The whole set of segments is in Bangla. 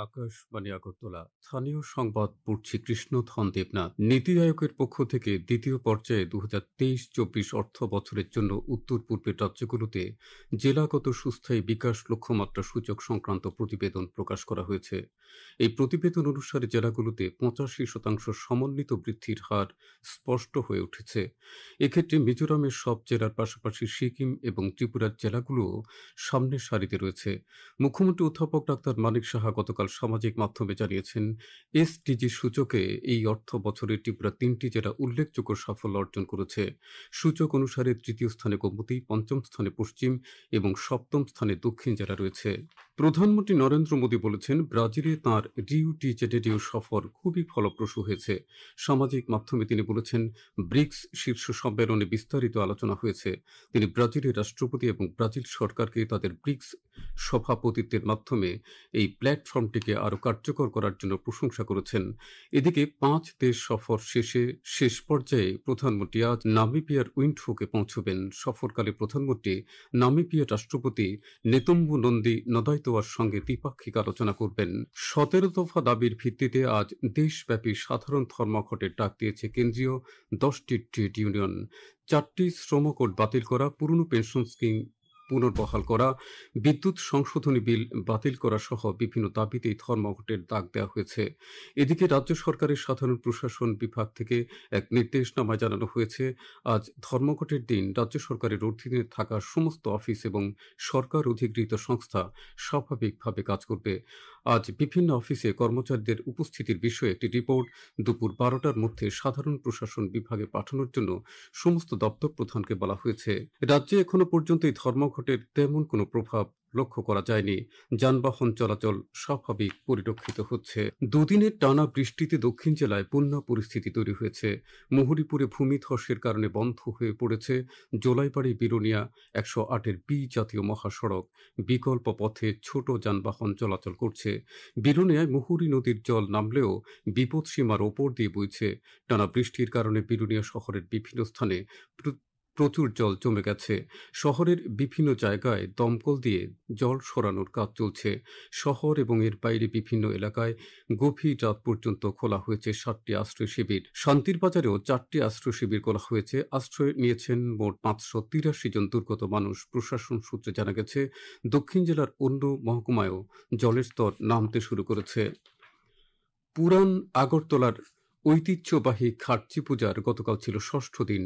আকাশবাণী আগরতলা স্থানীয় সংবাদ পড়ছি কৃষ্ণধন দেবনাথ। নীতি আয়োগের পক্ষ থেকে দ্বিতীয় পর্যায়ে 2023-24 অর্থ বছরের জন্য উত্তর পূর্বের রাজ্যগুলোতে জেলাগত সুস্থায়ী বিকাশ লক্ষ্যমাত্রা সূচক সংক্রান্ত প্রতিবেদন প্রকাশ করা হয়েছে। এই প্রতিবেদন অনুসারে জেলাগুলোতে 85% সমন্বিত বৃদ্ধির হার স্পষ্ট হয়ে উঠেছে। এক্ষেত্রে মিজোরামের সব জেলার পাশাপাশি সিকিম এবং ত্রিপুরার জেলাগুলোও সামনের সারিতে রয়েছে। মুখ্যমন্ত্রী অধ্যাপক ডাক্তার মানিক সাহা গতকাল সামাজিক মাধ্যমে জানিয়েছেন, এসডিজি সূচকে এই অর্থ বছরে ত্রিপুরা 3টি জেলা উল্লেখযোগ্য সাফল্য অর্জন করেছে। সূচক অনুসারে তৃতীয় স্থানে গোমতী, পঞ্চম স্থানে পশ্চিম এবং সপ্তম স্থানে দক্ষিণ জেলা রয়েছে। প্রধানমন্ত্রী নরেন্দ্র মোদী বলেছেন, ব্রাজিলে তাঁর রিও ডি জেনেরিও সফর খুবই ফলপ্রসূ হয়েছে। সামাজিক মাধ্যমে তিনি বলেছেন, ব্রিক্স শীর্ষ সম্মেলনে বিস্তারিত আলোচনা হয়েছে। তিনি ব্রাজিলের রাষ্ট্রপতি এবং ব্রাজিল সরকারকে তাদের ব্রিক্স সভাপতিত্বের মাধ্যমে এই প্ল্যাটফর্মটিকে আরও কার্যকর করার জন্য প্রশংসা করেছেন। এদিকে 5 দেশ সফর শেষে শেষ পর্যায়ে প্রধানমন্ত্রী আজ নামিবিয়ার উইন্ডহোকে পৌঁছবেন। সফরকালে প্রধানমন্ত্রী নামিবিয়ার রাষ্ট্রপতি নেতম্বু নন্দী নদাইতোয়ার সঙ্গে দ্বিপাক্ষিক আলোচনা করবেন। 17 দফা দাবির ভিত্তিতে আজ দেশব্যাপী সাধারণ ধর্মঘটের ডাক দিয়েছে কেন্দ্রীয় 10টি ট্রেড ইউনিয়ন। 4টি শ্রম কোড বাতিল করা, পুরনো পেনশন স্কিম পুনর্বহাল করা, বিদ্যুৎ সংশোধনী বিল বাতিল করা সহ বিভিন্ন দাবিতে এই ধর্মঘটের ডাক দেওয়া হয়েছে। এদিকে রাজ্য সরকারের সাধারণ প্রশাসন বিভাগ থেকে এক নির্দেশনামায় জানানো হয়েছে, আজ ধর্মঘটের দিন রাজ্য সরকারের অধীনে থাকা সমস্ত অফিস এবং সরকার অধিকৃত সংস্থা স্বাভাবিকভাবে কাজ করবে। আজ বিভিন্ন অফিসে কর্মচারীদের উপস্থিতির বিষয়ে একটি রিপোর্ট দুপুর 12টার মধ্যে সাধারণ প্রশাসন বিভাগে পাঠানোর জন্য সমস্ত দপ্তর প্রধানকে বলা হয়েছে। রাজ্যে এখনো পর্যন্ত এই ধর্মঘটের তেমন কোনো প্রভাব লক্ষ্য করা যায়নি। যানবাহন চলাচল স্বাভাবিক পরিলক্ষিত হচ্ছে। দুদিনের টানা বৃষ্টিতে দক্ষিণ জেলায় বন্যা পরিস্থিতি তৈরি হয়েছে। মুহুরীপুরে ভূমিধসের কারণে বন্ধ হয়ে পড়েছে জোলাইবাড়ি বিরোনিয়া 108-এর বি জাতীয় মহাসড়ক। বিকল্প পথে ছোট যানবাহন চলাচল করছে। বিরোনিয়ায় মুহুরী নদীর জল নামলেও বিপদসীমার ওপর দিয়ে বইছে। টানা বৃষ্টির কারণে বিরোনিয়া শহরের বিভিন্ন স্থানে প্রচুর জল জমে গেছে। শহরের বিভিন্ন জায়গায় দমকল দিয়ে জল সরানোর কাজ চলছে। শহর এবং এর বাইরে বিভিন্ন এলাকায় গভীর রাত পর্যন্ত খোলা হয়েছে 7টি আশ্রয় শিবির। শান্তির বাজারেও 4টি আশ্রয় শিবির খোলা হয়েছে। আশ্রয় নিয়েছেন মোট 583 জন দুর্গত মানুষ। প্রশাসন সূত্রে জানা গেছে, দক্ষিণ জেলার অন্য মহকুমায়ও জলের স্তর নামতে শুরু করেছে। পুরান আগরতলার ঐতিহ্যবাহী খার্চি পূজার গতকাল ছিল 6ষ্ঠ দিন।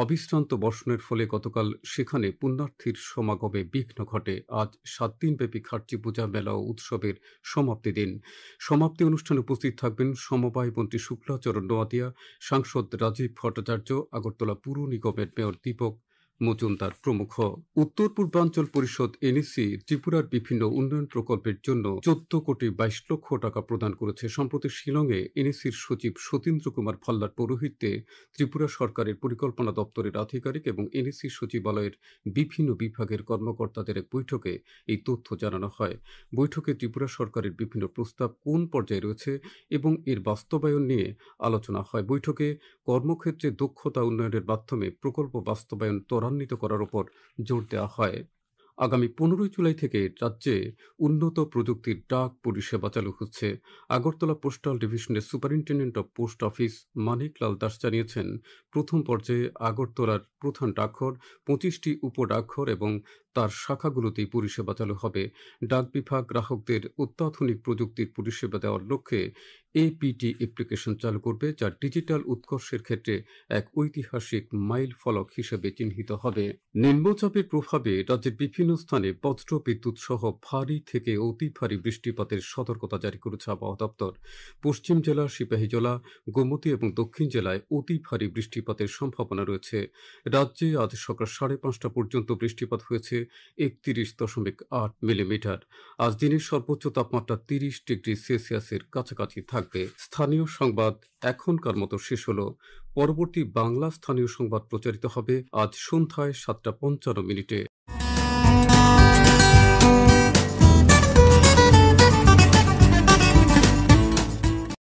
অবিশ্রান্ত বর্ষণের ফলে গতকাল সেখানে পুণ্যার্থীর সমাগমে বিঘ্ন ঘটে। আজ 7 দিনব্যাপী খার্চি পূজা মেলা ও উৎসবের সমাপ্তি দিন। সমাপ্তি অনুষ্ঠানে উপস্থিত থাকবেন সমবায় মন্ত্রী শুক্লাচরণ নোয়াদিয়া, সাংসদ রাজীব ভট্টাচার্য, আগরতলা পুর নিগমের মেয়র দীপক মজুমদার প্রমুখ। উত্তর পূর্বাঞ্চল পরিষদ এনইসি ত্রিপুরার বিভিন্ন উন্নয়ন প্রকল্পের জন্য 14 কোটি 22 লক্ষ টাকা প্রদান করেছে। সম্প্রতি শিলংয়ে এনইসির সচিব সতীন্দ্র কুমার ভাল্লার পৌরোহিত্যে ত্রিপুরা সরকারের পরিকল্পনা দপ্তরের আধিকারিক এবং এনইসি সচিবালয়ের বিভিন্ন বিভাগের কর্মকর্তাদের এক বৈঠকে এই তথ্য জানানো হয়। বৈঠকে ত্রিপুরা সরকারের বিভিন্ন প্রস্তাব কোন পর্যায়ে রয়েছে এবং এর বাস্তবায়ন নিয়ে আলোচনা হয়। বৈঠকে কর্মক্ষেত্রে দক্ষতা উন্নয়নের মাধ্যমে প্রকল্প বাস্তবায়ন ত্বরান্বিত করার উপর জোর দেওয়া হয়। আগামী 15 জুলাই থেকে রাজ্যে উন্নত প্রযুক্তির ডাক পরিষেবা চালু হচ্ছে। আগরতলা পোস্টাল ডিভিশনের superintendent of post office Maniklal Das জানিয়েছেন, প্রথম পর্যায়ে আগরতলার প্রধান ডাকঘর, 25টি উপডাকঘর এবং তার শাখাগুলোতেই পরিষেবা চালু হবে। ডাক বিভাগ গ্রাহকদের অত্যাধুনিক প্রযুক্তির পরিষেবা দেওয়ার লক্ষ্যে এপিটি অ্যাপ্লিকেশন চালু করবে, যা ডিজিটাল উৎকর্ষের ক্ষেত্রে এক ঐতিহাসিক মাইল ফলক হিসেবে চিহ্নিত হবে। নিম্নচাপের প্রভাবে রাজ্যের বিভিন্ন স্থানে বজ্র বিদ্যুৎ সহ ভারী থেকে অতি ভারী বৃষ্টিপাতের সতর্কতা জারি করেছে আবহাওয়া দপ্তর। পশ্চিম জেলা, সিপাহীজলা, গোমতী এবং দক্ষিণ জেলায় অতি ভারী বৃষ্টিপাতের সম্ভাবনা রয়েছে। রাজ্যে আজ সকাল 5:30 পর্যন্ত বৃষ্টিপাত হয়েছে 31.8 মিলিমিটার। আজ দিনের সর্বোচ্চ তাপমাত্রা 30 ডিগ্রি সেলসিয়াসের কাছাকাছি থাকবে। স্থানীয় সংবাদ এখনকার মতো শেষ হলো। পরবর্তী বাংলা স্থানীয় সংবাদ প্রচারিত হবে আজ সন্ধ্যায় 7:55 মিনিটে।